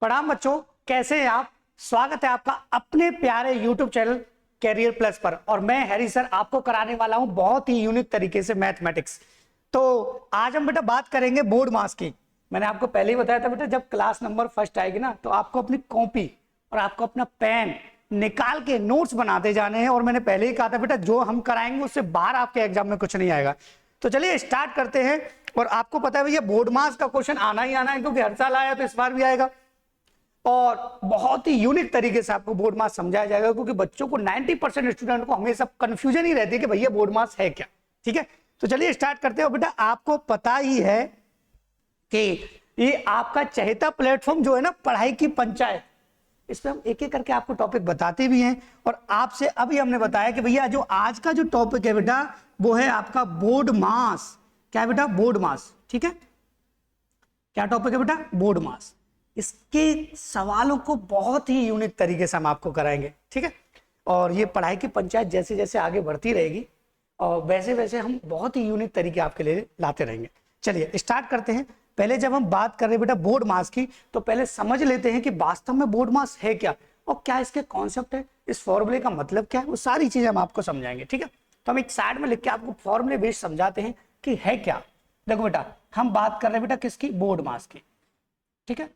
प्रणाम बच्चों, कैसे हैं आप। स्वागत है आपका अपने प्यारे यूट्यूब चैनल कैरियर प्लस पर। और मैं हैरी सर आपको कराने वाला हूं बहुत ही यूनिक तरीके से मैथमेटिक्स। तो आज हम बेटा बात करेंगे बोर्ड मास की। मैंने आपको पहले ही बताया था बेटा, जब क्लास नंबर फर्स्ट आएगी ना तो आपको अपनी कॉपी और आपको अपना पेन निकाल के नोट्स बनाते जाने हैं। और मैंने पहले ही कहा था बेटा, जो हम कराएंगे उससे बाहर आपके एग्जाम में कुछ नहीं आएगा। तो चलिए स्टार्ट करते हैं। और आपको पता है भैया, बोर्ड मास का क्वेश्चन आना ही आना है, क्योंकि हर साल आया तो इस बार भी आएगा। और बहुत ही यूनिक तरीके से आपको बोर्ड मास समझाया जाएगा, क्योंकि बच्चों को 90% स्टूडेंट को हमेशा कंफ्यूजन ही रहती है कि भैया बोर्ड मास है क्या। ठीक है, तो चलिए स्टार्ट करते हैं। बेटा आपको पता ही है कि ये आपका चहेता प्लेटफॉर्म जो है ना, पढ़ाई की पंचायत, इस पे हम एक एक करके आपको टॉपिक बताते भी हैं। और आपसे अभी हमने बताया कि भैया जो आज का जो टॉपिक है बेटा, वो है आपका बोर्ड मास। क्या है बेटा? बोर्ड मास। ठीक है, क्या टॉपिक है बेटा? बोर्ड मास। इसके सवालों को बहुत ही यूनिक तरीके से हम आपको कराएंगे। ठीक है, और ये पढ़ाई की पंचायत जैसे जैसे आगे बढ़ती रहेगी और वैसे वैसे हम बहुत ही यूनिक तरीके आपके लिए लाते रहेंगे। चलिए स्टार्ट करते हैं। पहले जब हम बात कर रहे हैं बेटा बोर्ड मास की, तो पहले समझ लेते हैं कि वास्तव में बोर्ड मास है क्या और क्या इसके कॉन्सेप्ट है, इस फॉर्मूले का मतलब क्या है, वो सारी चीजें हम आपको समझाएंगे। ठीक है, तो हम एक साइड में लिख के आपको फॉर्मूले बेस्ड समझाते हैं कि है क्या। देखो बेटा, हम बात कर रहे हैं बेटा किसकी? बोर्ड मास की। ठीक है,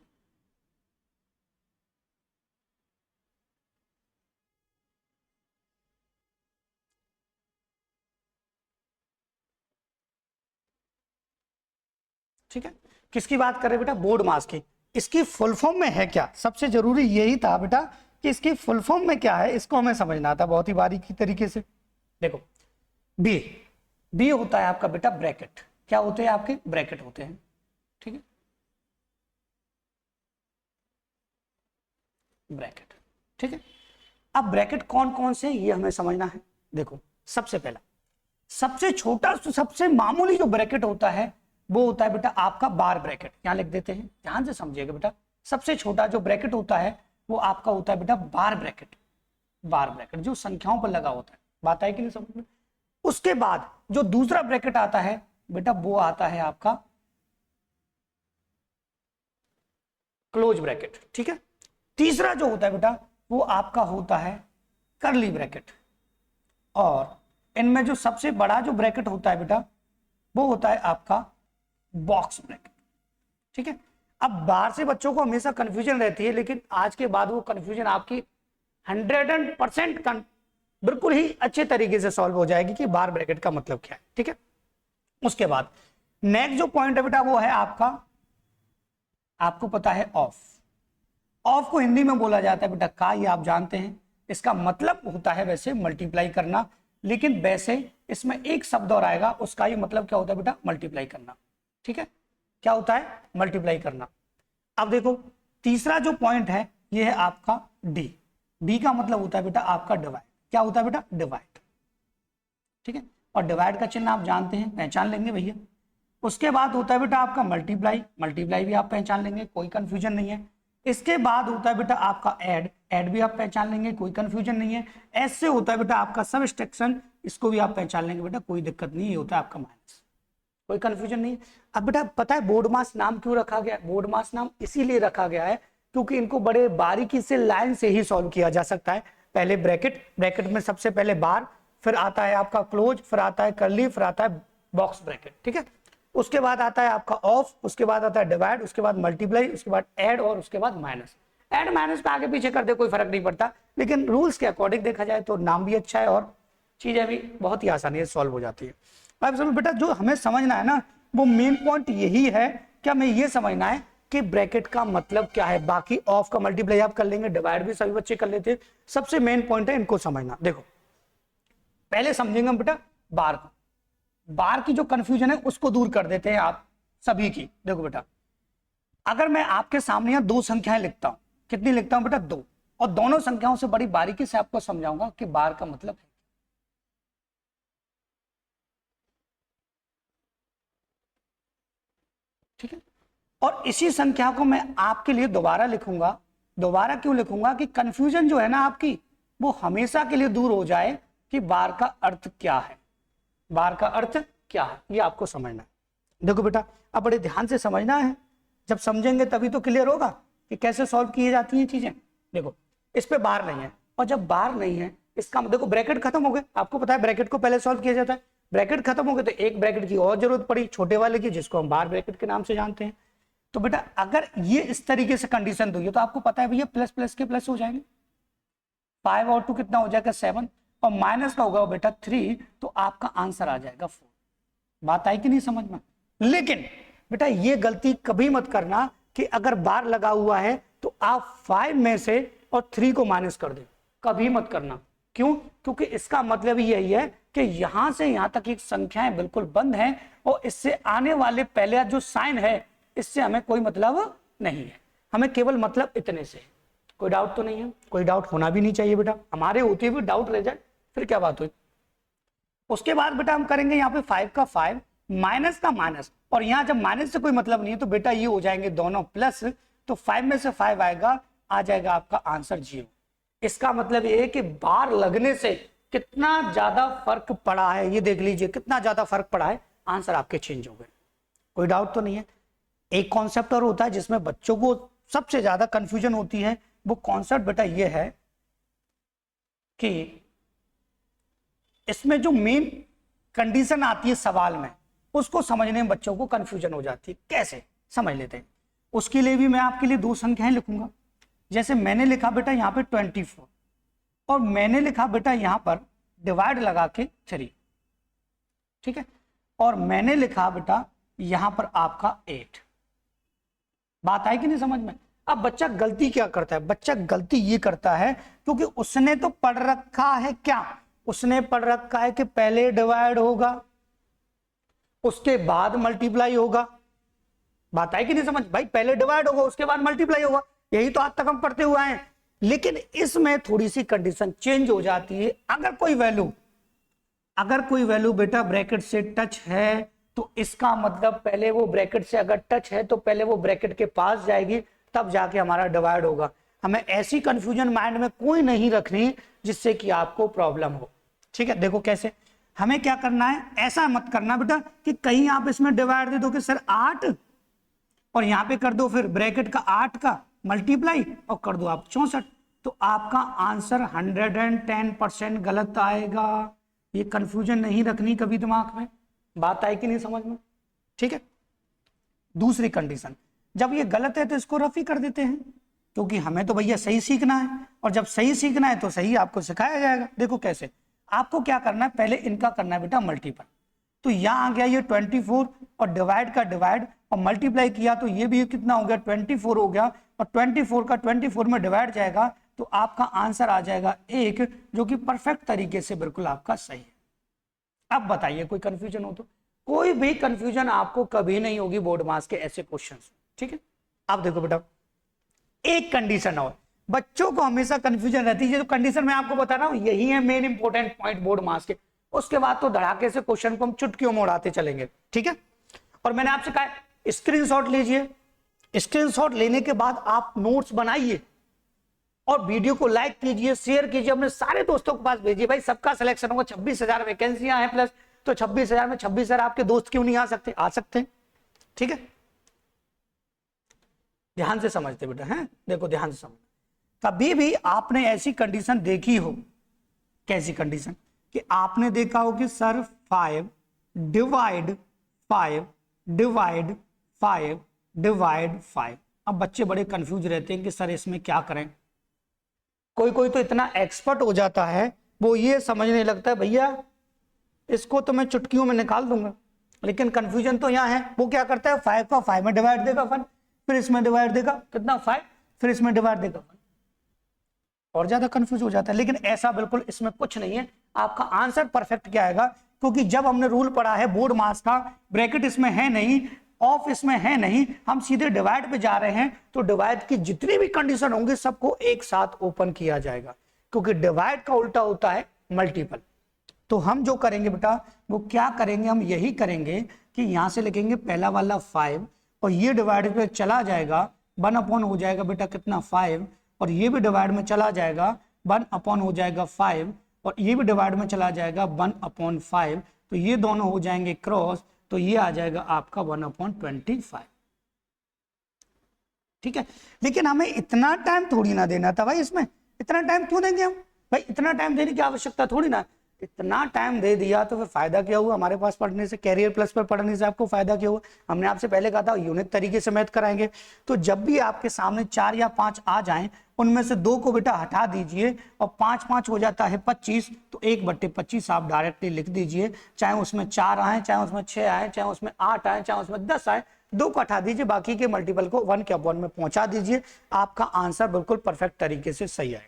ठीक है, किसकी बात कर रहे हैं बेटा? बोर्ड मास की। इसकी फुल फॉर्म में है क्या? सबसे जरूरी यही था बेटा कि इसकी फुल फॉर्म में क्या है, इसको हमें समझना था बहुत ही बारीकी तरीके से। देखो, बी बी होता है आपका बेटा ब्रैकेट। क्या होते हैं आपके? ब्रैकेट होते हैं। ठीक है, ब्रैकेट। ठीक है, अब ब्रैकेट कौन कौन से ये हमें समझना है। देखो, सबसे पहला, सबसे छोटा सबसे मामूली जो ब्रैकेट होता है वो होता है बेटा आपका बार ब्रैकेट। यहां लिख देते हैं, ध्यान से समझिएगा बेटा। सबसे छोटा जो ब्रैकेट होता है वो आपका होता है बेटा बार ब्रैकेट। बार ब्रैकेट जो संख्याओं पर लगा होता है। बात है कि नहीं समझ में? उसके बाद जो दूसरा ब्रैकेट आता है बेटा, वो आता है आपका क्लोज ब्रैकेट। ठीक है, तीसरा जो होता है बेटा वो आपका होता है करली ब्रैकेट। और इनमें जो सबसे बड़ा जो ब्रैकेट होता है बेटा, वो होता है आपका बॉक्स ब्रैकेट। ठीक है, अब बाहर से बच्चों को हमेशा कंफ्यूजन रहती है, लेकिन आज के बाद वो कंफ्यूजन आपकी 100% बिल्कुल ही अच्छे तरीके से सॉल्व हो जाएगी कि बार ब्रैकेट का मतलब क्या है। ठीक है, उसके बाद नेक्स्ट जो पॉइंट है बेटा वो है आपका, आपको पता है ऑफ। ऑफ को हिंदी में बोला जाता है बेटा का, ये आप जानते हैं। इसका मतलब होता है वैसे मल्टीप्लाई करना, लेकिन वैसे इसमें एक शब्द और आएगा, उसका ही मतलब क्या होता है बेटा? मल्टीप्लाई करना। ठीक है, क्या होता है? मल्टीप्लाई करना। अब देखो, तीसरा जो पॉइंट है ये है आपका डी। डी का मतलब होता है बेटा आपका डिवाइड। क्या होता है बेटा? डिवाइड। ठीक है, और डिवाइड का चिन्ह आप जानते हैं, पहचान लेंगे भैया। उसके बाद होता है बेटा आपका मल्टीप्लाई। मल्टीप्लाई भी आप पहचान लेंगे, कोई कंफ्यूजन नहीं है। इसके बाद होता है बेटा आपका ऐड। ऐड भी आप पहचान लेंगे, कोई कंफ्यूजन नहीं है। एस से होता है बेटा आपका सबट्रैक्शन। इसको भी आप पहचान लेंगे बेटा, कोई दिक्कत नहीं है। ये होता है आपका माइनस, कोई कंफ्यूजन नहीं है। अब बेटा पता है बोर्ड मास नाम क्यों रखा गया? बोर्ड मास नाम इसीलिए रखा गया है क्योंकि इनको बड़े बारीकी से लाइन से ही सॉल्व किया जा सकता है। पहले ब्रैकेट, ब्रैकेट में सबसे पहले बार, फिर आता है आपका क्लोज, फिर आता है करली, फिर आता है बॉक्स ब्रैकेट। ठीक है, उसके बाद आता है आपका ऑफ, उसके बाद आता है डिवाइड, उसके बाद मल्टीप्लाई, उसके बाद ऐड और उसके बाद माइनस। ऐड माइनस पे आगे पीछे कर दे कोई फर्क नहीं पड़ता, लेकिन रूल्स के अकॉर्डिंग देखा जाए तो नाम भी अच्छा है और चीजें भी बहुत ही आसानी से सॉल्व हो जाती है। अब समझ बेटा, जो हमें समझना है ना, वो मेन पॉइंट यही है कि हमें ये समझना है कि ब्रैकेट का मतलब क्या है। बाकी ऑफ का मल्टीप्लाई आप कर लेंगे, डिवाइड भी सभी बच्चे कर लेते हैं। सबसे मेन पॉइंट है इनको समझना। देखो, पहले समझेंगे हम बेटा बार को। बार की जो कंफ्यूजन है उसको दूर कर देते हैं आप सभी की। देखो बेटा, अगर मैं आपके सामने यहां दो संख्याएं लिखता हूं, कितनी लिखता हूं बेटा? दो। और दोनों संख्याओं से बड़ी बारीकी से आपको समझाऊंगा कि बार का मतलब है। ठीक है, और इसी संख्या को मैं आपके लिए दोबारा लिखूंगा। दोबारा क्यों लिखूंगा? कि कंफ्यूजन जो है ना आपकी, वो हमेशा के लिए दूर हो जाए कि बार का अर्थ क्या है। बार का अर्थ क्या है ये आपको समझना है। देखो बेटा, अब बड़े ध्यान से समझना है, जब समझेंगे तभी तो क्लियर होगा। कि कैसे सॉल्व की जाती हैं चीजें। देखो इस पे बार नहीं है, और जब बार नहीं है इसका देखो ब्रैकेट खत्म हो गए, आपको पता है ब्रैकेट को पहले सॉल्व किया जाता है, ब्रैकेट खत्म हो गए तो एक ब्रैकेट की और जरूरत पड़ी छोटे वाले की, जिसको हम बार ब्रैकेट के नाम से जानते हैं। तो बेटा अगर ये इस तरीके से कंडीशन दोगे तो आपको पता है भैया प्लस प्लस के प्लस हो जाएंगे, 5 और 2 कितना हो जाएगा 7, और माइनस का होगा बेटा 3, तो आपका आंसर आ जाएगा 4। बात आई कि नहीं समझ में। लेकिन बेटा ये गलती कभी मत करना कि अगर बार लगा हुआ है तो आप 5 में से और 3 को माइनस कर दे, कभी मत करना। क्यों? क्योंकि इसका मतलब यही है कि यहां से यहां तक एक संख्याएं बिल्कुल बंद हैं और इससे आने वाले पहले जो साइन है इससे हमें कोई मतलब नहीं है, हमें केवल मतलब इतने से। कोई डाउट तो नहीं है? कोई डाउट होना भी नहीं चाहिए बेटा, हमारे होते हुए डाउट रह जाए फिर क्या बात हुई। उसके बाद बेटा हम करेंगे यहाँ पे 5 का 5 माइनस का माइनस, और यहाँ जब माइनस से कोई मतलब नहीं है तो बेटा ये हो जाएंगे दोनों प्लस, तो 5 में से 5 आएगा, आ जाएगा आपका आंसर 0। इसका मतलब ये है कि बार लगने से कितना ज्यादा फर्क पड़ा है, ये देख लीजिए कितना ज्यादा फर्क पड़ा है, आंसर आपके चेंज हो गए। कोई डाउट तो नहीं है। एक कॉन्सेप्ट और होता है जिसमें बच्चों को सबसे ज्यादा कंफ्यूजन होती है, वो कॉन्सेप्ट बेटा ये है कि इसमें जो मेन कंडीशन आती है सवाल में उसको समझने में बच्चों को कंफ्यूजन हो जाती है। कैसे समझ लेते हैं, उसके लिए भी मैं आपके लिए 2 संख्याएं लिखूंगा। जैसे मैंने लिखा बेटा यहाँ पे 24 और मैंने लिखा बेटा यहां पर डिवाइड लगा के 3, ठीक है, और मैंने लिखा बेटा यहां पर आपका 8। बात आई कि नहीं समझ में। अब बच्चा गलती क्या करता है, बच्चा गलती ये करता है क्योंकि उसने तो पढ़ रखा है, क्या उसने पढ़ रखा है कि पहले डिवाइड होगा उसके बाद मल्टीप्लाई होगा। बात आई कि नहीं समझ भाई, पहले डिवाइड होगा उसके बाद मल्टीप्लाई होगा, यही तो आज तक हम पढ़ते हुए हैं। लेकिन इसमें थोड़ी सी कंडीशन चेंज हो जाती है। अगर कोई वैल्यू बेटा ब्रैकेट से टच है तो इसका मतलब पहले वो ब्रैकेट से अगर टच है तो पहले वो ब्रैकेट के पास जाएगी, तब जाके हमारा डिवाइड होगा। हमें ऐसी कंफ्यूजन माइंड में कोई नहीं रखनी जिससे कि आपको प्रॉब्लम हो। ठीक है, देखो कैसे हमें क्या करना है, ऐसा मत करना बेटा कि कहीं आप इसमें डिवाइड दे दो कि सर 8 और यहां पे कर दो फिर ब्रैकेट का 8 का मल्टीप्लाई और कर दो आप 64, तो आपका आंसर 110% गलत आएगा। ये कंफ्यूजन नहीं रखनी कभी दिमाग में। बात आई कि नहीं समझ में। ठीक है, दूसरी कंडीशन, जब ये गलत है तो इसको रफ ही कर देते हैं, क्योंकि हमें तो भैया सही सीखना है, और जब सही सीखना है तो सही आपको सिखाया जाएगा। देखो कैसे, आपको क्या करना है, पहले इनका करना है बेटा मल्टीपल। तो यहां आ गया ये 24 और डिवाइड का डिवाइड और मल्टीप्लाई किया तो ये भी कितना हो गया 24 हो गया, और 24 का 24 में डिवाइड जाएगा तो आपका आंसर आ जाएगा 1, जो कि परफेक्ट तरीके से बिल्कुल आपका सही है। अब बताइए कोई कंफ्यूजन हो तो। कोई भी कंफ्यूजन आपको कभी नहीं होगी बोर्ड मास के ऐसे क्वेश्चंस। ठीक है, अब देखो बेटा एक कंडीशन और बच्चों को हमेशा कंफ्यूजन रहती है, जो कंडीशन मैं आपको बता रहा हूं यही है मेन इंपॉर्टेंट पॉइंट बोर्ड मास के। उसके बाद तो धड़ाके से क्वेश्चन को हम चुटकियों में उड़ाते चलेंगे। ठीक है, और मैंने आपसे कहा स्क्रीनशॉट लीजिए, स्क्रीनशॉट लेने के बाद आप नोट्स बनाइए और वीडियो को लाइक कीजिए, शेयर कीजिए, अपने सारे दोस्तों के पास भेजिए। भाई सबका सिलेक्शन होगा, 26,000 वैकेंसियां हैं प्लस, तो 26,000 में 26,000 आपके दोस्त क्यों नहीं आ सकते, आ सकते हैं। ठीक है, ध्यान से समझते बेटा हैं, देखो ध्यान से समझ। कभी भी आपने ऐसी कंडीशन देखी हो, कैसी कंडीशन कि आपने देखा हो कि सर 5 डिवाइड 5 डिवाइड 5 डिवाइड 5। अब बच्चे बड़े कंफ्यूज रहते हैं कि सर इसमें क्या करें। कोई तो इतना एक्सपर्ट हो जाता है, वो ये समझने लगता है भैया इसको तो मैं चुटकियों में निकाल दूंगा, लेकिन कंफ्यूजन तो यहाँ है। वो क्या करता है 5 का 5 में डिवाइड देगा 1, फिर इसमें डिवाइड देगा कितना 5, फिर इसमें डिवाइड देगा 1, और ज्यादा कंफ्यूज हो जाता है। लेकिन ऐसा बिल्कुल इसमें कुछ नहीं है, आपका आंसर परफेक्ट क्या आएगा, क्योंकि जब हमने रूल पढ़ा है बोर्ड मास का, ब्रैकेट इसमें है नहीं, ऑफ इसमें है नहीं, हम सीधे डिवाइड पे जा रहे हैं, तो डिवाइड की जितनी भी कंडीशन होंगे सबको एक साथ ओपन किया जाएगा, क्योंकि डिवाइड का उल्टा होता है मल्टीपल। तो हम जो करेंगे बेटा वो क्या करेंगे, हम यही करेंगे कि यहां से लिखेंगे पहला वाला 5 और ये डिवाइड पे चला जाएगा 1 अपॉन हो जाएगा बेटा कितना 5, और ये भी डिवाइड में चला जाएगा 1 अपॉन हो जाएगा 5, और ये भी डिवाइड में चला जाएगा 1 अपॉन 5, तो ये दोनों हो जाएंगे क्रॉस, तो ये आ जाएगा आपका 1 अपॉन 25। ठीक है, लेकिन हमें इतना टाइम थोड़ी ना देना था भाई, इसमें इतना टाइम क्यों देंगे हम भाई, इतना टाइम देने की आवश्यकता थोड़ी ना, इतना टाइम दे दिया तो फिर फायदा क्या हुआ हमारे पास पढ़ने से, कैरियर प्लस पर पढ़ने से आपको फायदा क्या हुआ। हमने आपसे पहले कहा था यूनिक तरीके से मैथ कराएंगे, तो जब भी आपके सामने 4 या 5 आ जाएं उनमें से 2 को बेटा हटा दीजिए और 5 5 हो जाता है 25, तो 1/25 आप डायरेक्टली लिख दीजिए, चाहे उसमें 4 आए, चाहे उसमें 6 आए, चाहे उसमें 8 आए, चाहे उसमें 10 आए, 2 को हटा दीजिए, बाकी के मल्टीपल को 1 के अपॉन में पहुंचा दीजिए, आपका आंसर बिल्कुल परफेक्ट तरीके से सही आएगा,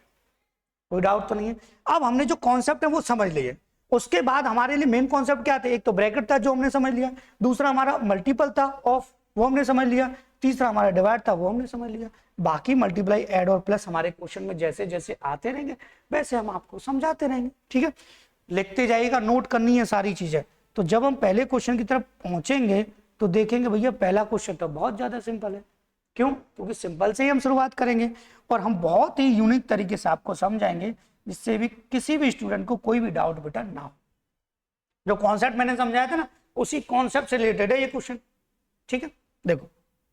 कोई डाउट तो नहीं है। अब हमने जो कॉन्सेप्ट है वो समझ लिए, उसके बाद हमारे लिए मेन कॉन्सेप्ट क्या थे, एक तो ब्रैकेट था जो हमने समझ लिया, दूसरा हमारा मल्टीपल था ऑफ वो हमने समझ लिया, तीसरा हमारा डिवाइड था वो हमने समझ लिया, बाकी मल्टीप्लाई ऐड और प्लस हमारे क्वेश्चन में जैसे जैसे आते रहेंगे वैसे हम आपको समझाते रहेंगे, ठीक है, लिखते जाइएगा, नोट करनी है सारी चीजें। तो जब हम पहले क्वेश्चन की तरफ पहुंचेंगे तो देखेंगे भैया पहला क्वेश्चन तो बहुत ज्यादा सिंपल है, क्यों, क्योंकि सिंपल से ही हम शुरुआत करेंगे और हम बहुत ही यूनिक तरीके से आपको समझाएंगे जिससे भी किसी भी स्टूडेंट को कोई भी डाउट बेटा ना हो। जो कॉन्सेप्ट मैंने समझाया था ना उसी कॉन्सेप्ट से रिलेटेड है ये क्वेश्चन, ठीक है। देखो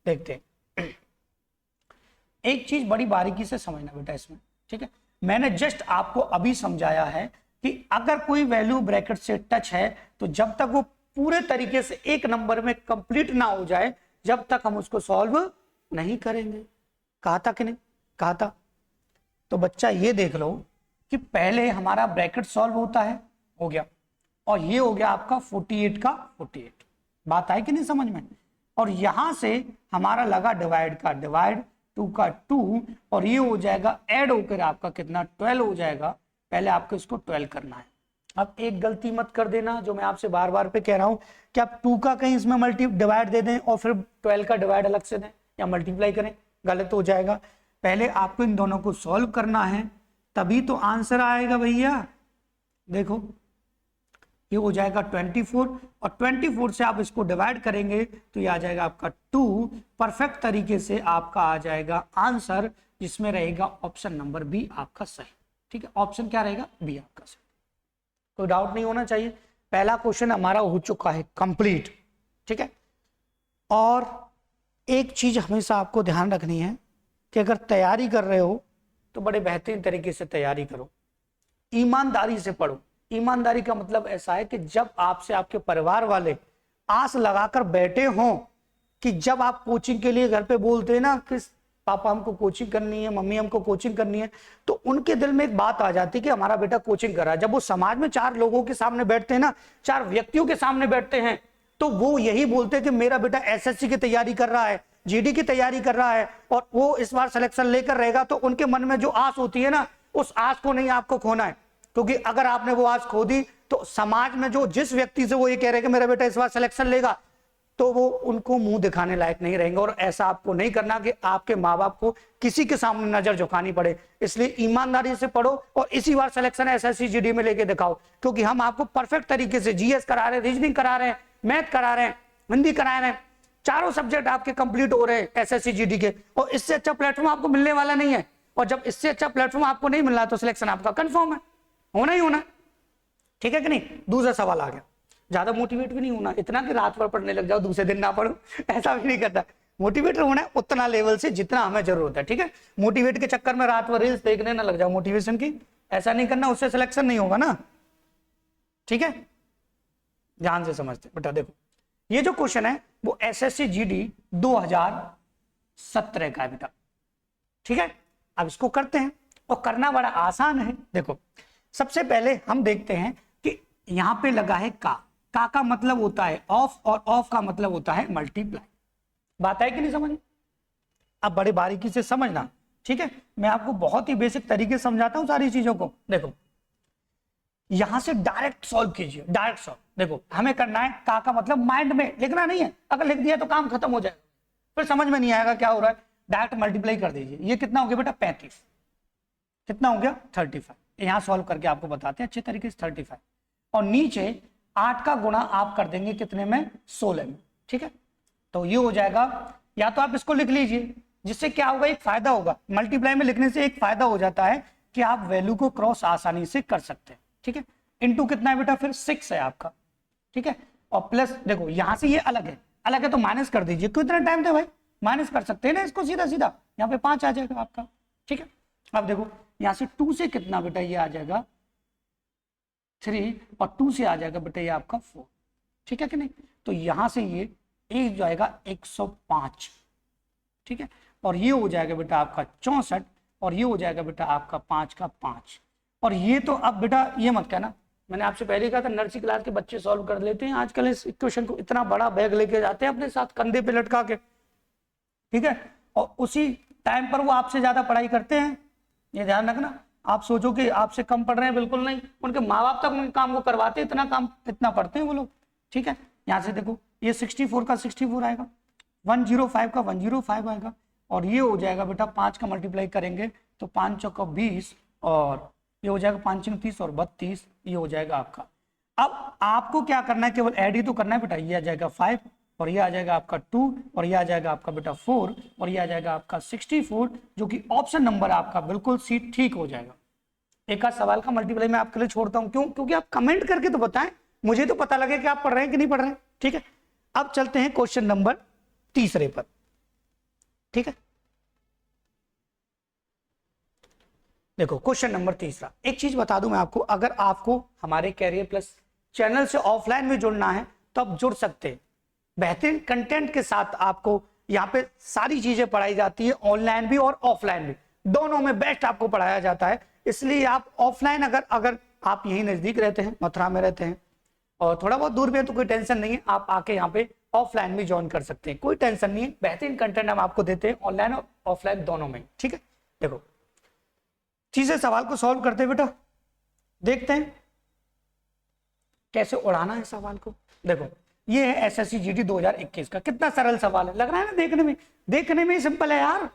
देखते हैं, एक चीज बड़ी बारीकी से समझना बेटा इसमें, ठीक है, मैंने जस्ट आपको अभी समझाया है कि अगर कोई वैल्यू ब्रैकेट से टच है तो जब तक वो पूरे तरीके से एक नंबर में कंप्लीट ना हो जाए जब तक हम उसको सॉल्व नहीं करेंगे, कहा था कि नहीं कहा था। तो बच्चा ये देख लो कि पहले हमारा ब्रैकेट सॉल्व होता है, हो गया, और ये हो गया आपका 48 का 48, बात आई कि नहीं समझ में, और यहां से हमारा लगा डिवाइड का डिवाइड, 2 का 2, और ये हो जाएगा ऐड होकर आपका कितना 12 हो जाएगा, पहले आपको इसको 12 करना है। अब एक गलती मत कर देना जो मैं आपसे बार बार पे कह रहा हूं कि आप 2 का कहीं इसमें मल्टी डिवाइड दे दें और फिर 12 का डिवाइड अलग से दें या मल्टीप्लाई करें, गलत हो जाएगा। पहले आपको इन दोनों को सॉल्व करना है तभी तो आंसर आएगा भैया। देखो ये हो जाएगा 24 और 24 से आप इसको डिवाइड करेंगे तो ये आ जाएगा आपका 2, परफेक्ट तरीके से आपका आ जाएगा आंसर जिसमें रहेगा ऑप्शन नंबर बी आपका सही, ठीक है, ऑप्शन क्या रहेगा बी आपका सही, कोई डाउट नहीं होना चाहिए। पहला क्वेश्चन हमारा हो चुका है कंप्लीट, ठीक है। और एक चीज हमेशा आपको ध्यान रखनी है कि अगर तैयारी कर रहे हो तो बड़े बेहतरीन तरीके से तैयारी करो, ईमानदारी से पढ़ो। ईमानदारी का मतलब ऐसा है कि जब आपसे आपके परिवार वाले आस लगाकर बैठे हों कि जब आप कोचिंग के लिए घर पे बोलते हैं ना कि पापा हमको कोचिंग करनी है, मम्मी हमको कोचिंग करनी है, तो उनके दिल में एक बात आ जाती है कि हमारा बेटा कोचिंग कर रहा है। जब वो समाज में 4 लोगों के सामने बैठते हैं ना, 4 व्यक्तियों के सामने बैठते हैं, तो वो यही बोलते हैं कि मेरा बेटा एसएससी की तैयारी कर रहा है, जीडी की तैयारी कर रहा है और वो इस बार सिलेक्शन लेकर रहेगा। तो उनके मन में जो आस होती है ना, उस आस को नहीं आपको खोना है, क्योंकि अगर आपने वो आस खो दी तो समाज में जो जिस व्यक्ति से वो ये कह रहे हैं कि मेरा बेटा इस बार सिलेक्शन लेगा, तो वो उनको मुंह दिखाने लायक नहीं रहेंगे। और ऐसा आपको नहीं करना कि आपके माँ बाप को किसी के सामने नजर झुकानी पड़े। इसलिए ईमानदारी से पढ़ो और इसी बार सिलेक्शन एसएससी जीडी में लेके दिखाओ, क्योंकि हम आपको परफेक्ट तरीके से जीएस करा रहे हैं, रीजनिंग करा रहे हैं, मैथ करा रहे हैं, हिंदी करा रहे हैं, चारों सब्जेक्ट आपके कंप्लीट हो रहे हैं एसएससी जीडी के, और इससे अच्छा प्लेटफॉर्म आपको मिलने वाला नहीं है। और जब इससे अच्छा प्लेटफॉर्म आपको नहीं मिल रहा तो सिलेक्शन आपका कंफर्म है, होना ही होना, ठीक है कि नहीं। दूसरा सवाल आ गया, ज्यादा मोटिवेट भी नहीं होना इतना कि रात भर पढ़ने लग जाओ दूसरे दिन ना पढ़ो, ऐसा भी नहीं करता। मोटिवेट होना है उतना लेवल से जितना हमें जरूरत है, ठीक है। मोटिवेट के चक्कर में रात भर रील्स देखने ना लग जाओ मोटिवेशन की, ऐसा नहीं करना, उससे सिलेक्शन नहीं होगा ना, ठीक है। ध्यान से समझते बेटा। देखो ये जो क्वेश्चन है वो एसएससी जीडी 2017 का है बेटा, ठीक है। अब इसको करते हैं और करना बड़ा आसान है। देखो सबसे पहले हम देखते हैं कि यहां पे लगा है का मतलब होता है ऑफ और ऑफ का मतलब होता है मल्टीप्लाई। बात है कि नहीं समझ? अब बड़े बारीकी से समझना, ठीक है। मैं आपको बहुत ही बेसिक तरीके से समझाता हूं सारी चीजों को। देखो यहां से डायरेक्ट सॉल्व कीजिए, डायरेक्ट सॉल्व। देखो हमें करना है का मतलब माइंड में लिखना नहीं है, अगर लिख दिया तो काम खत्म हो जाएगा, फिर समझ में नहीं आएगा क्या हो रहा है। डायरेक्ट मल्टीप्लाई कर दीजिए। ये कितना हो गया बेटा 35, कितना हो गया 35। यहां सॉल्व करके आपको बताते हैं अच्छे तरीके से 35, और नीचे 8 का गुणा आप कर देंगे कितने में 16 में, ठीक है। तो ये हो जाएगा, या तो आप इसको लिख लीजिए जिससे क्या होगा एक फायदा होगा, मल्टीप्लाई में लिखने से एक फायदा हो जाता है कि आप वैल्यू को क्रॉस आसानी से कर सकते हैं, ठीक है। इनटू कितना है बेटा फिर 6 है आपका, ठीक है। और प्लस देखो यहां से ये अलग है तो माइनस कर दीजिए, क्यों इतना टाइम दे भाई, माइनस कर सकते हैं ना इसको सीधा सीधा, यहाँ पे 5 आ जाएगा आपका। ठीक है, अब देखो यहाँ से 2 से कितना बेटा ये आ जाएगा 3 और 2 से आ जाएगा बेटा ये आपका 4। ठीक है कि नहीं, तो यहाँ से ये जाएगा 105। ठीक है, और ये हो जाएगा बेटा आपका 64 और ये हो जाएगा बेटा आपका 5 का 5। और ये तो अब बेटा ये मत कहना, मैंने आपसे पहले ही कहा था नर्सरी क्लास के बच्चे सॉल्व कर लेते हैं, आजकल इस इक्वेशन को इतना बड़ा बैग लेके जाते हैं अपने साथ कंधे पे लटका के। ठीक है, और उसी टाइम पर वो आपसे ज्यादा पढ़ाई करते हैं, ये ध्यान रखना। आप सोचो कि आपसे कम पढ़ रहे हैं, बिल्कुल नहीं, उनके माँ बाप तक उनके काम को करवाते, इतना काम इतना पढ़ते हैं वो लोग। ठीक है, यहाँ से देखो ये 64 का 64 आएगा, 105 का 105 आएगा, और ये हो जाएगा बेटा 5 का मल्टीप्लाई करेंगे तो 5 चौका 20 और ये हो जाएगा 5 30 और 32, ये हो जाएगा आपका। अब आपको क्या करना है, केवल ऐड ही तो करना है बेटा। ये आ जाएगा 5 और ये आ जाएगा आपका 2 और ये आ जाएगा आपका बेटा 4 और ये आ जाएगा आपका 64, जो कि ऑप्शन नंबर आपका बिल्कुल सी ठीक हो जाएगा। एक आध सवाल का मल्टीप्लाई मैं आपके लिए छोड़ता हूं, क्यों? क्योंकि आप कमेंट करके तो बताएं, मुझे तो पता लगे कि आप पढ़ रहे हैं कि नहीं पढ़ रहे हैं। ठीक है, अब चलते हैं क्वेश्चन नंबर तीसरे पर। ठीक है, देखो क्वेश्चन नंबर तीसरा। एक चीज बता दूं मैं आपको, अगर आपको हमारे कैरियर प्लस चैनल से ऑफलाइन में जुड़ना है तो आप जुड़ सकते हैं। बेहतरीन कंटेंट के साथ आपको यहाँ पे सारी चीजें पढ़ाई जाती है, ऑनलाइन भी और ऑफलाइन भी, दोनों में बेस्ट आपको पढ़ाया जाता है। इसलिए आप ऑफलाइन अगर आप यहीं नजदीक रहते हैं, मथुरा में रहते हैं और थोड़ा बहुत दूर में है तो कोई टेंशन नहीं है, आप आके यहाँ पे ऑफलाइन भी ज्वाइन कर सकते हैं, कोई टेंशन नहीं है। बेहतरीन कंटेंट हम आपको देते हैं ऑनलाइन और ऑफलाइन दोनों में। ठीक है, देखो तीसरे सवाल को सॉल्व करते हैं बेटा, देखते हैं कैसे उड़ाना है सवाल को। देखो ये है एसएससी जीडी 2021 का, कितना सरल सवाल है, लग रहा है ना देखने में सिंपल है यार,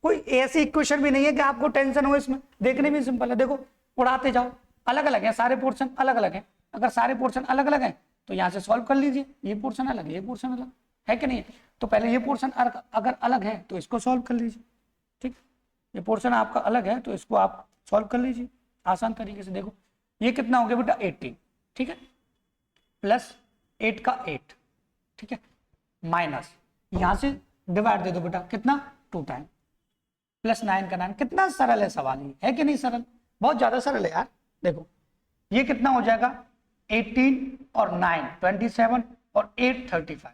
कोई ऐसी इक्वेशन भी नहीं है कि आपको टेंशन हो इसमें, देखने में सिंपल है। देखो उड़ाते जाओ, अलग अलग है सारे पोर्शन, अलग अलग है। अगर सारे पोर्शन अलग अलग है तो यहाँ से सॉल्व कर लीजिए, ये पोर्शन अलग है, ये पोर्शन अलग है कि नहीं है, तो पहले ये पोर्शन अगर अलग है तो इसको सॉल्व कर लीजिए। ठीक, ये पोर्शन आपका अलग है तो इसको आप सॉल्व कर लीजिए आसान तरीके से। देखो ये कितना हो गया बेटा 18, ठीक है, प्लस 8 का 8, ठीक है, माइनस यहां से डिवाइड दे दो बेटा, कितना 2 टाइम, प्लस 9 का 9। कितना सरल है सवाल, ये है कि नहीं सरल, बहुत ज्यादा सरल है यार। देखो ये कितना हो जाएगा 18 और 9 27 और 8 35,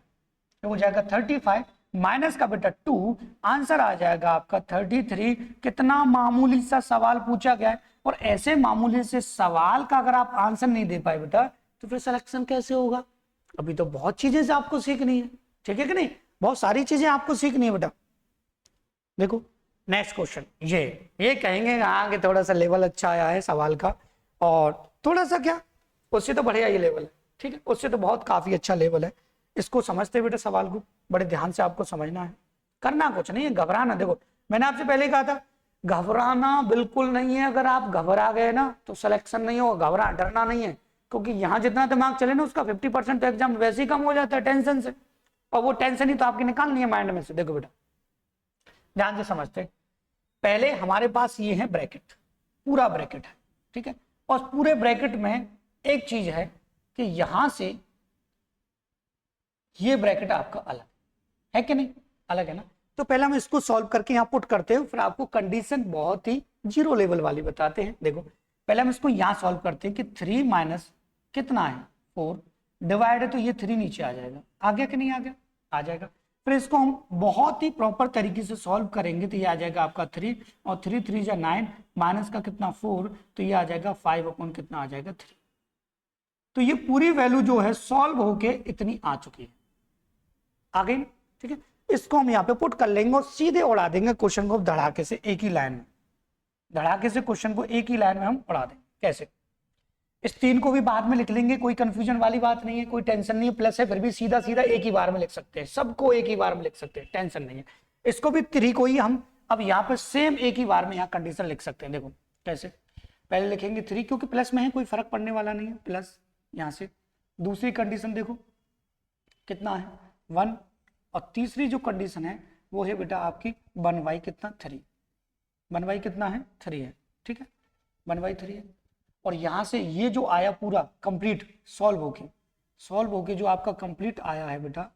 तो हो जाएगा 35 माइनस का बेटा 2, आंसर आ जाएगा आपका 33। कितना मामूली सा सवाल पूछा गया है, और ऐसे मामूली से सवाल का अगर आप आंसर नहीं दे पाए बेटा तो फिर सिलेक्शन कैसे होगा। अभी तो बहुत चीजें से आपको सीखनी है, ठीक है कि नहीं, बहुत सारी चीजें आपको सीखनी है बेटा। देखो नेक्स्ट क्वेश्चन, ये कहेंगे हाँ कि थोड़ा सा लेवल अच्छा आया है सवाल का, और थोड़ा सा क्या उससे तो बढ़िया ये लेवल है, ठीक है, उससे तो बहुत काफी अच्छा लेवल है। इसको समझते बेटे सवाल को बड़े ध्यान से आपको समझना है, करना कुछ नहीं है, घबराना। देखो मैंने आपसे पहले कहा था घबराना बिल्कुल नहीं है, अगर आप घबरा गए ना तो सिलेक्शन नहीं होगा। डरना नहीं है, क्योंकि यहाँ जितना दिमाग चले ना उसका 50% तो एग्जाम वैसे ही कम हो जाता है टेंशन से, और वो टेंशन ही तो आपकी निकालनी है माइंड में से। देखो बेटा ध्यान से समझते, पहले हमारे पास ये है ब्रैकेट, पूरा ब्रैकेट है, ठीक है, और पूरे ब्रैकेट में एक चीज है कि यहां से ये ब्रैकेट आपका अलग है कि नहीं, अलग है ना। तो पहले हम इसको सॉल्व करके यहाँ पुट करते हैं, फिर आपको कंडीशन बहुत ही जीरो लेवल वाली बताते हैं। देखो पहले हम इसको यहाँ सॉल्व करते हैं कि 3 माइनस कितना है 4 डिवाइड है, तो ये 3 नीचे आ जाएगा, आ गया कि नहीं आ गया, आ जाएगा। फिर इसको हम बहुत ही प्रॉपर तरीके से सॉल्व करेंगे तो ये आ जाएगा आपका 3 और 3 3 जा 9 माइनस का कितना 4, तो ये आ जाएगा 5 अपॉन कितना आ जाएगा 3। तो ये पूरी वैल्यू जो है सॉल्व होके इतनी आ चुकी है, आ गई, ठीक है। इसको हम यहाँ पे पुट कर लेंगे और सीधे उड़ा देंगे क्वेश्चन को धड़ाके से, एक ही लाइन में, धड़ाके से क्वेश्चन को एक ही लाइन में हम उड़ा देंगे। कैसे, इस 3 को भी बाद में लिख लेंगे, कोई कंफ्यूजन वाली बात नहीं है, कोई टेंशन नहीं है, प्लस है फिर भी सीधा सीधा एक ही बार में लिख सकते हैं, सबको एक ही बार में लिख सकते हैं, टेंशन नहीं है। इसको भी 3 को ही हम अब यहाँ पे सेम एक ही बार में यहाँ कंडीशन लिख सकते हैं। देखो कैसे, पहले लिखेंगे 3 क्योंकि प्लस में है, कोई फर्क पड़ने वाला नहीं है, प्लस यहाँ से दूसरी कंडीशन देखो कितना है 1, और तीसरी जो कंडीशन है वो है बेटा आपकी 1/3 कितना 3, 1/3 कितना है 3 है, ठीक है, 1/3 है। और यहां से ये जो आया पूरा कंप्लीट सॉल्व होके जो आपका कंप्लीट आया है बेटा,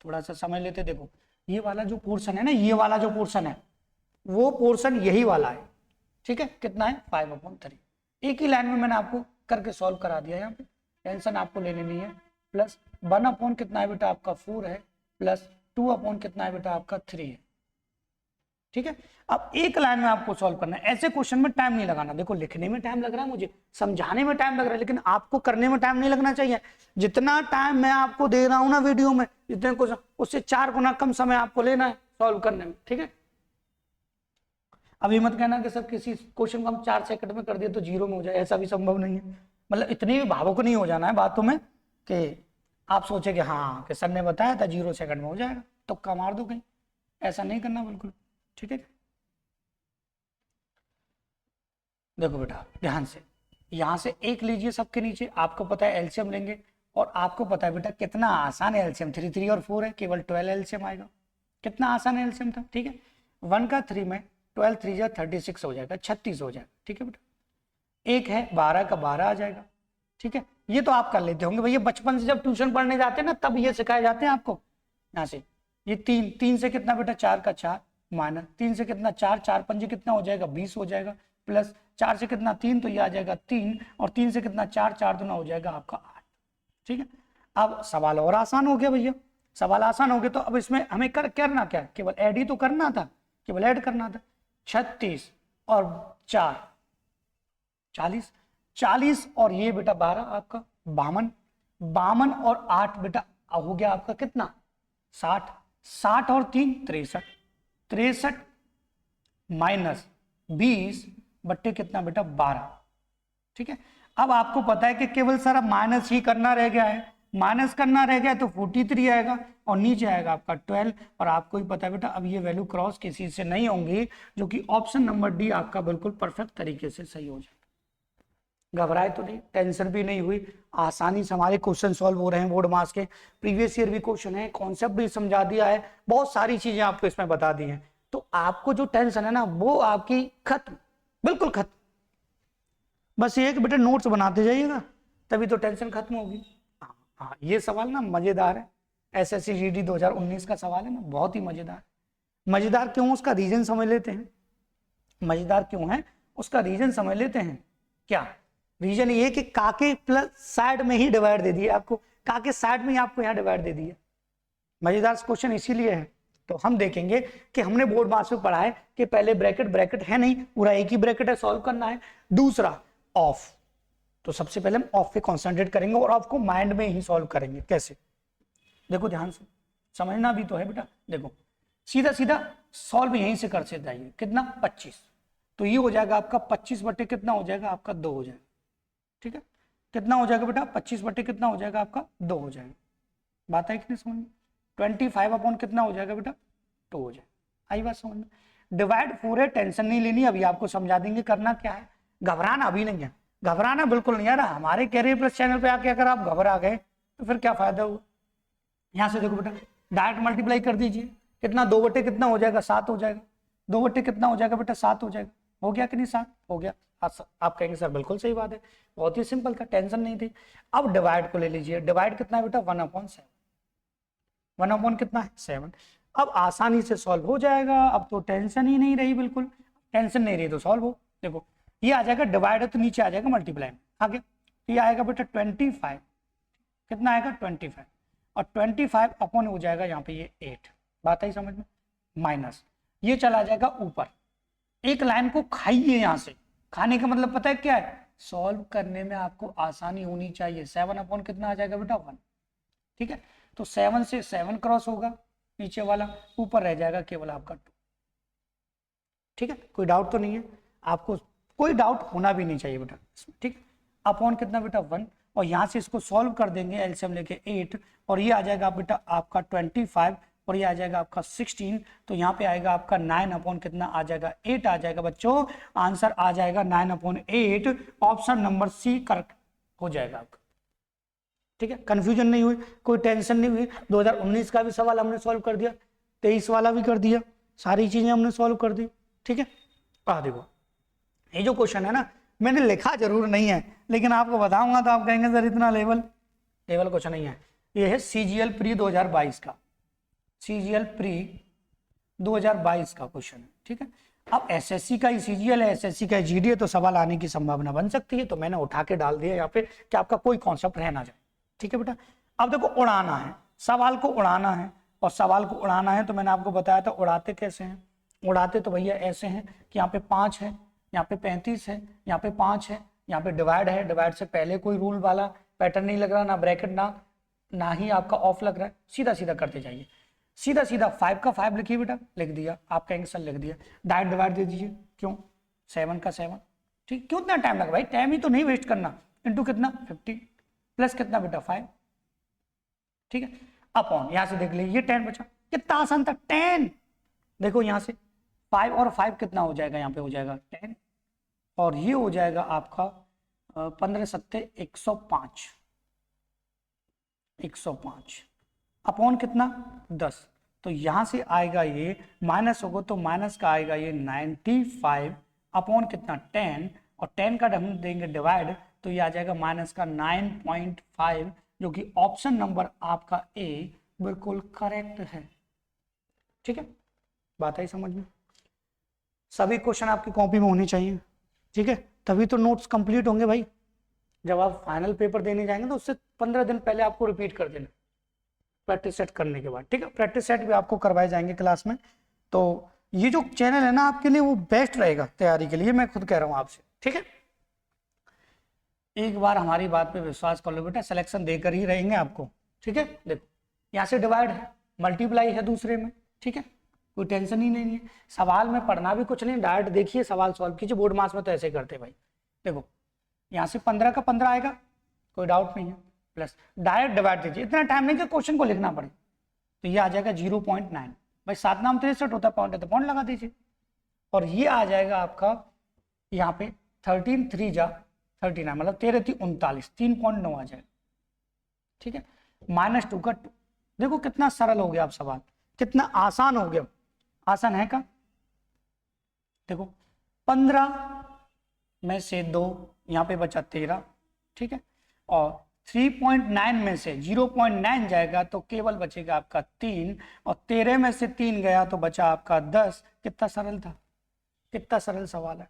थोड़ा सा समझ लेते। देखो ये वाला जो पोर्शन है ना, ये वाला जो पोर्शन है वो पोर्शन यही वाला है, ठीक है। कितना है 5/3। एक ही लाइन में मैंने आपको करके सॉल्व करा दिया, यहाँ पे टेंशन आपको लेनी नहीं है। प्लस 1/, कितना है बेटा आपका 4 है, प्लस 2/, कितना है बेटा आपका 3 है, ठीक है। अब एक लाइन में आपको सॉल्व करना है, ऐसे क्वेश्चन में टाइम नहीं लगाना। देखो लिखने में टाइम लग रहा है, मुझे समझाने में टाइम लग रहा है, लेकिन आपको करने में टाइम नहीं लगना चाहिए। जितना टाइम मैं आपको दे रहा हूं ना वीडियो में, जितने क्वेश्चन, उससे 4 गुना कम समय आपको लेना है सॉल्व करने में, ठीक है। अभी मत कहना कि सब किसी क्वेश्चन को हम 4 सेकंड में कर दिए तो 0 में हो जाए, ऐसा भी संभव नहीं है। मतलब इतनी भी भावुक नहीं हो जाना है बातों में कि आप सोचे कि हाँ कि सर ने बताया था 0 सेकंड में हो जाएगा, तुक्का मार दो कहीं, ऐसा नहीं करना बिल्कुल, ठीक है। देखो बेटा ध्यान से, यहां से 1 लीजिए सबके नीचे, आपको पता है एलसीएम लेंगे, और आपको पता है बेटा कितना आसान है एलसीएम, 3 3 और 4 है, केवल 12 एलसीएम आएगा। कितना आसान है एलसीएम था, ठीक है। 1 का 3 में 12 3 जा 36 हो जाएगा, 36 हो जाएगा, ठीक है बेटा। 1 है 12 का 12 आ जाएगा, ठीक है। ये तो आप कर लेते होंगे भैया, बचपन से जब ट्यूशन पढ़ने जाते हैं ना तब ये सिखाए जाते हैं आपको। यहाँ से ये 3 से कितना बेटा 4 का 4, माइनस 3 से कितना 4, 4 पंजे कितना हो जाएगा 20 हो जाएगा, प्लस 4 से कितना 3, तो ये आ जाएगा 3, और 3 से कितना 4, 4 दूना हो जाएगा आपका 8, ठीक है। अब सवाल और आसान हो गया भैया, सवाल आसान हो गया, तो अब इसमें हमें करना क्या, केवल ऐड ही तो करना था, केवल ऐड करना था। 36 और 4 40, 40 और ये बेटा 12 आपका 52, 52 और 8 बेटा हो गया आपका कितना 60, 60 और 3 63, 63 माइनस 20 बट्टे कितना बेटा 12, ठीक है। अब आपको पता है कि केवल सारा माइनस ही करना रह गया है, माइनस करना रह गया तो 43 आएगा और नीचे आएगा आपका 12, और आपको ही पता है बेटा अब ये वैल्यू क्रॉस किसी से नहीं होंगी, जो कि ऑप्शन नंबर डी आपका बिल्कुल परफेक्ट तरीके से सही हो जाएगा। घबराए तो नहीं, टेंशन भी नहीं हुई, आसानी से हमारे क्वेश्चन सॉल्व हो रहे हैं। बोर्ड मार्क्स के प्रीवियस ईयर भी क्वेश्चन है, कॉन्सेप्ट भी समझा दिया है, बहुत सारी चीजें आपको इसमें बता दी हैं, तो आपको जो टेंशन है ना वो आपकी खत्म, बिल्कुल खत्म। बस ये कि बेटा नोट्स बनाते जाइएगा तभी तो टेंशन खत्म होगी। हाँ ये सवाल ना मजेदार है, एसएससी जीडी 2019 का सवाल है ना, बहुत ही मजेदार। मजेदार क्यों, उसका रीजन समझ लेते हैं। मजेदार क्यों है उसका रीजन समझ लेते हैं। क्या रीजन ये कि काके प्लस साइड में ही डिवाइड दे दिया आपको, काके साइड में ही आपको यहाँ डिवाइड दे दिया। मजेदार क्वेश्चन इसीलिए है। तो हम देखेंगे कि हमने बोर्ड मार्क्स में पढ़ा है कि पहले ब्रैकेट, ब्रैकेट है नहीं, पूरा एक ही ब्रैकेट है, सॉल्व करना है। दूसरा ऑफ, तो सबसे पहले हम ऑफ पे कॉन्सेंट्रेट करेंगे और ऑफ को माइंड में ही सॉल्व करेंगे। कैसे, देखो ध्यान से, समझना भी तो है बेटा। देखो सीधा सीधा सॉल्व यहीं से कर से जाइए, कितना 25, तो ये हो जाएगा आपका 25 बटे कितना हो जाएगा आपका 2 हो जाएगा, ठीक है। कितना हो जाएगा बेटा 25 बटे कितना हो जाएगा आपका 2 हो जाएगा। बात आई कि नहीं समझ में। 25/, कितना हो जाएगा बेटा 2 हो जाएगा। आई बात समझ में। डिवाइड 4 है, टेंशन नहीं लेनी, अभी आपको समझा देंगे करना क्या है। घबराना अभी नहीं है, घबराना बिल्कुल नहीं आ रहा। हमारे कैरियर प्लस चैनल पे आके अगर आप घबरा गए तो फिर क्या फायदा हुआ। यहाँ से देखो बेटा डायरेक्ट मल्टीप्लाई कर दीजिए, कितना 2 बटे कितना हो जाएगा 7 हो जाएगा, 2 बटे कितना हो जाएगा बेटा 7 हो जाएगा। हो गया कि नहीं 7 हो गया। आप कहेंगे सर बिल्कुल सही बात है, बहुत ही सिंपल था, टेंशन नहीं थी। अब डिवाइड को ले लीजिए, डिवाइड कितना है बेटा 1/7, 1/, कितना है 7। अब आसानी से सॉल्व हो जाएगा, अब तो टेंशन ही नहीं रही, बिल्कुल टेंशन नहीं रही तो सॉल्व हो। देखो ये आ जाएगा डिवाइड है तो नीचे आ जाएगा मल्टीप्लाई में, आगे ये आएगा बेटा 25, कितना आएगा 25, और 25 हो जाएगा यहाँ पे ये 8, बात आई समझ में। माइनस ये चला जाएगा ऊपर, एक लाइन को खाइए यहाँ से। खाने का मतलब पता है क्या है, सॉल्व करने में आपको आसानी होनी चाहिए। 7/, कितना आ जाएगा बेटा 1, ठीक है। तो 7 से 7 क्रॉस होगा नीचे वाला, ऊपर रह जाएगा केवल आपका 2, ठीक है। कोई डाउट तो नहीं है आपको, कोई डाउट होना भी नहीं चाहिए बेटा इसमें, ठीक है। अपॉन कितना बेटा 1, और यहाँ से इसको सॉल्व कर देंगे एलसीएम लेके 8, और ये आ जाएगा बेटा आपका 25, और ये आ जाएगा आपका 16, तो यहाँ पे आएगा आपका 9/, कितना आ जाएगा 8 आ जाएगा बच्चों। आंसर आ जाएगा 9/8, ऑप्शन नंबर सी करेक्ट हो जाएगा आपका, ठीक है। कंफ्यूजन नहीं हुई, कोई टेंशन नहीं हुई। 2019 का भी सवाल हमने सॉल्व कर दिया, 23 वाला भी कर दिया, सारी चीजें हमने सॉल्व कर दी, ठीक है। देखो ये जो क्वेश्चन है ना, मैंने लिखा जरूर नहीं है, लेकिन आपको बताऊंगा तो आप कहेंगे सर इतना लेवल क्वेश्चन नहीं है। ये है CGL प्री 2022 का, सीजीएल प्री 2022 का क्वेश्चन है, ठीक है। अब एसएससी का ही सीजीएल है, एसएससी का जीडी है, तो सवाल आने की संभावना बन सकती है, तो मैंने उठा के डाल दिया यहाँ पे कि आपका कोई कॉन्सेप्ट रह ना जाए, ठीक है बेटा। अब देखो उड़ाना है, सवाल को उड़ाना है, और सवाल को उड़ाना है तो मैंने आपको बताया था उड़ाते कैसे हैं। उड़ाते तो भैया ऐसे हैं कि यहाँ पे 5 है, यहाँ पे 35 है, यहाँ पे 5 है, यहाँ पे डिवाइड है, डिवाइड से पहले कोई रूल वाला पैटर्न नहीं लग रहा, ना ब्रैकेट ना ही आपका ऑफ लग रहा है, सीधा सीधा करते जाइए, सीधा सीधा 5 का 5 लिखिए बेटा, लिख दिया, आपका आंसर लिख दिया, डायरेक्ट डिवाइड दे दीजिए, क्यों 7 का 7, ठीक। क्यों इतना टाइम लगा भाई, टाइम ही तो नहीं वेस्ट करना, इंटू कितना 50 प्लस कितना बेटा 5, ठीक है। अपॉन यहां से देख लीजिए 10 बचा, कितना आसान था 10, देखो यहां से 5 और 5 कितना हो जाएगा, यहाँ पे हो जाएगा 10, और ये हो जाएगा आपका 15 सत्ते 105, 105 अपॉन कितना 10, तो यहां से आएगा ये माइनस होगा, तो माइनस का आएगा ये 95 अपॉन कितना 10, और 10 का हम देंगे डिवाइड, तो ये आ जाएगा माइनस का 9.5, जो कि ऑप्शन नंबर आपका ए बिल्कुल करेक्ट है, ठीक है। बात आई समझ में, सभी क्वेश्चन आपकी कॉपी में होने चाहिए, ठीक है, तभी तो नोट्स कंप्लीट होंगे भाई। जब आप फाइनल पेपर देने जाएंगे तो उससे 15 दिन पहले आपको रिपीट कर देना, प्रैक्टिस सेट करने के बाद, ठीक है। प्रैक्टिस सेट भी आपको करवाए जाएंगे क्लास में, तो ये जो चैनल है ना आपके लिए वो बेस्ट रहेगा तैयारी के लिए, मैं खुद कह रहा हूँ आपसे, ठीक है। एक बार हमारी बात पे विश्वास कर लो बेटा, सिलेक्शन देकर ही रहेंगे आपको, ठीक है। देखो यहाँ से डिवाइड है, मल्टीप्लाई है दूसरे में, ठीक है, कोई टेंशन ही नहीं है, सवाल में पढ़ना भी कुछ नहीं, डायरेक्ट देखिए सवाल सॉल्व कीजिए, बोर्ड मास में तो ऐसे करते भाई। देखो यहाँ से 15 का 15 आएगा, कोई डाउट नहीं है, प्लस डायरेक्ट डिवाइड दीजिए, इतना टाइम नहीं कि क्वेश्चन को लिखना पड़े, तो ये आ जाएगा 0.9, भाई 7 नाम 63 होता है, पॉइंट है तो पॉइंट लगा दीजिए, और ये आ जाएगा आपका यहाँ पे 13 3 जा 39, मतलब 13 3 39, 3.9 आ जाएगा, ठीक है। -2 का 2, देखो कितना सरल हो गया आप सवाल, कितना आसान हो गया, आसान है का। देखो 15 में से 2, यहाँ पे बचा 13, ठीक है, और 3.9 में से 0.9 जाएगा तो केवल बचेगा आपका 3, और 13 में से 3 गया तो बचा आपका 10। कितना सरल था, कितना सरल सवाल है,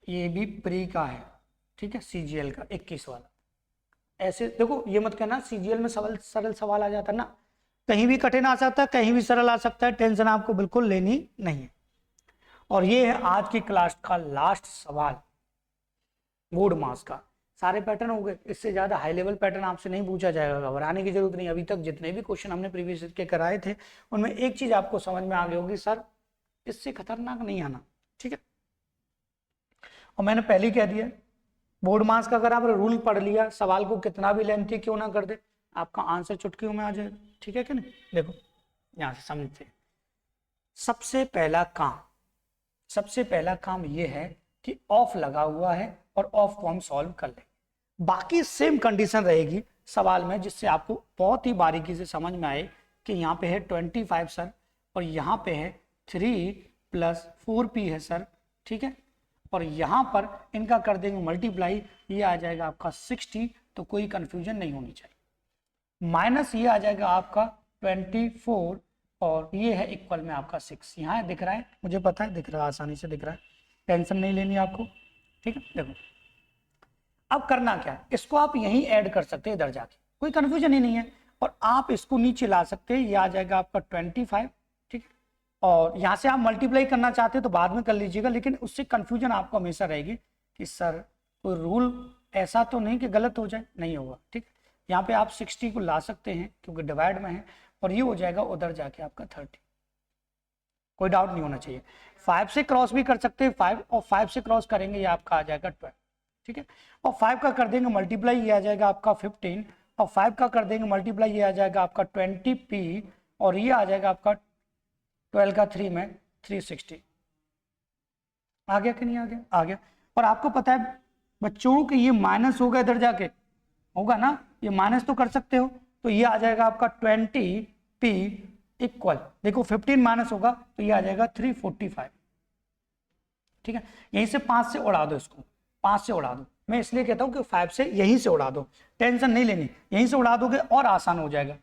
ये भी प्री का है, ठीक है, सीजीएल का 21 वाला। ऐसे देखो ये मत कहना सीजीएल में सरल सवाल आ जाता ना, कहीं भी कठिन आ सकता है, कहीं भी सरल आ सकता है, टेंशन आपको बिल्कुल लेनी नहीं है। और ये है आज की क्लास का लास्ट सवाल बोर्ड मास का, सारे पैटर्न हो गए, इससे ज्यादा हाई लेवल पैटर्न आपसे नहीं पूछा जाएगा, घबराने की जरूरत नहीं। अभी तक जितने भी क्वेश्चन हमने प्रीवियस के कराए थे उनमें एक चीज आपको समझ में आ गई होगी, सर इससे खतरनाक नहीं आना, ठीक है। और मैंने पहले ही कह दिया बोर्ड मास का अगर आप रूल पढ़ लिया, सवाल को कितना भी लेंथी क्यों ना कर दे, आपका आंसर चुटकियों में आ जाएगा, ठीक है कि नहीं। देखो यहां से समझते हैं, सबसे पहला काम ये है कि ऑफ लगा हुआ है और ऑफ को हम सॉल्व कर लें, बाकी सेम कंडीशन रहेगी सवाल में, जिससे आपको बहुत ही बारीकी से समझ में आए कि यहाँ पे है 25 सर, और यहाँ पे है 3 + 4p है सर, ठीक है, और यहाँ पर इनका कर देंगे मल्टीप्लाई, ये आ जाएगा आपका 60, तो कोई कंफ्यूजन नहीं होनी चाहिए। माइनस ये आ जाएगा आपका 24, और ये है इक्वल में आपका 6, यहाँ दिख रहा है, मुझे पता है दिख रहा है, आसानी से दिख रहा है, टेंशन नहीं लेनी आपको, ठीक है। देखो अब करना क्या है, इसको आप यहीं ऐड कर सकते हैं इधर जाके, कोई कंफ्यूजन ही नहीं है, और आप इसको नीचे ला सकते हैं, ये आ जाएगा आपका 25, ठीक है, और यहाँ से आप मल्टीप्लाई करना चाहते हैं तो बाद में कर लीजिएगा, लेकिन उससे कंफ्यूजन आपको हमेशा रहेगी कि सर कोई रूल ऐसा तो नहीं कि गलत हो जाए, नहीं होगा, ठीक। यहाँ पे आप 60 को ला सकते हैं क्योंकि डिवाइड में है, और ये हो जाएगा उधर जाके आपका 30, कोई डाउट नहीं होना चाहिए। 5 से क्रॉस भी कर सकते हैं, 5 और 5 से क्रॉस करेंगे ये आपका आ जाएगा 12, ठीक है, और 5 का कर देंगे मल्टीप्लाई, ये आ जाएगा आपका 15, और 5 का कर देंगे मल्टीप्लाई, ये आ जाएगा आपका 20p, और ये आ जाएगा आपका 12 का 3 में 360। आ गया कि नहीं आ गया, आ गया। और आपको पता है बच्चों कि ये माइनस होगा, इधर जाके होगा ना, ये माइनस तो कर सकते हो, तो ये आ जाएगा आपका 20p इक्वल, देखो 15 माइनस होगा तो ये आ जाएगा 345, ठीक है। यहीं से 5 से उड़ा दो, इसको 5 से उड़ा दो, मैं इसलिए कहता हूं कि 5 से यहीं से उड़ा दो, टेंशन नहीं लेनी, यहीं से उड़ा दोगे और आसान हो जाएगा।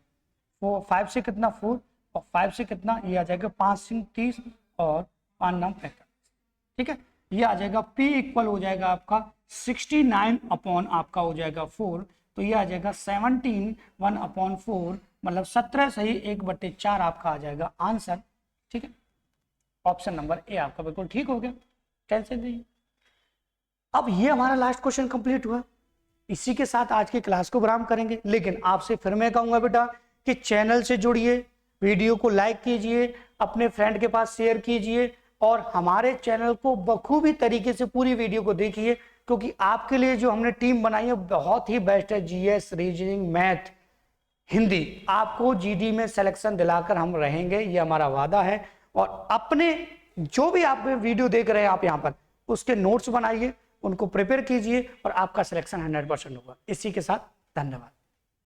5 से कितना 4 और 5 से कितना, ये आ जाएगा 5 सिंह 30 और 5 9 45, ठीक है। ये आ जाएगा P इक्वल हो जाएगा आपका 69 अपॉन आपका हो जाएगा 4, तो ये आ जाएगा 17 1 अपॉन 4, मतलब 17 सही 1/4 आपका आ जाएगा आंसर, ठीक है। ऑप्शन नंबर ए आपका बिल्कुल ठीक हो गया, टेंशन नहीं। अब ये हमारा लास्ट क्वेश्चन कंप्लीट हुआ। इसी के साथ आज की क्लास को विराम करेंगे, लेकिन आपसे फिर मैं कहूंगा बेटा कि चैनल से जुड़िए, वीडियो को लाइक कीजिए, अपने फ्रेंड के पास शेयर कीजिए और हमारे चैनल को बखूबी तरीके से पूरी वीडियो को देखिए, क्योंकि आपके लिए जो हमने टीम बनाई है बहुत ही बेस्ट है। जीएस, रीजनिंग, मैथ, हिंदी, आपको जीडी में सिलेक्शन दिलाकर हम रहेंगे, ये हमारा वादा है। और अपने जो भी आप वीडियो देख रहे हैं आप यहाँ पर, उसके नोट्स बनाइए, उनको प्रिपेयर कीजिए और आपका सिलेक्शन 100% होगा। इसी के साथ धन्यवाद।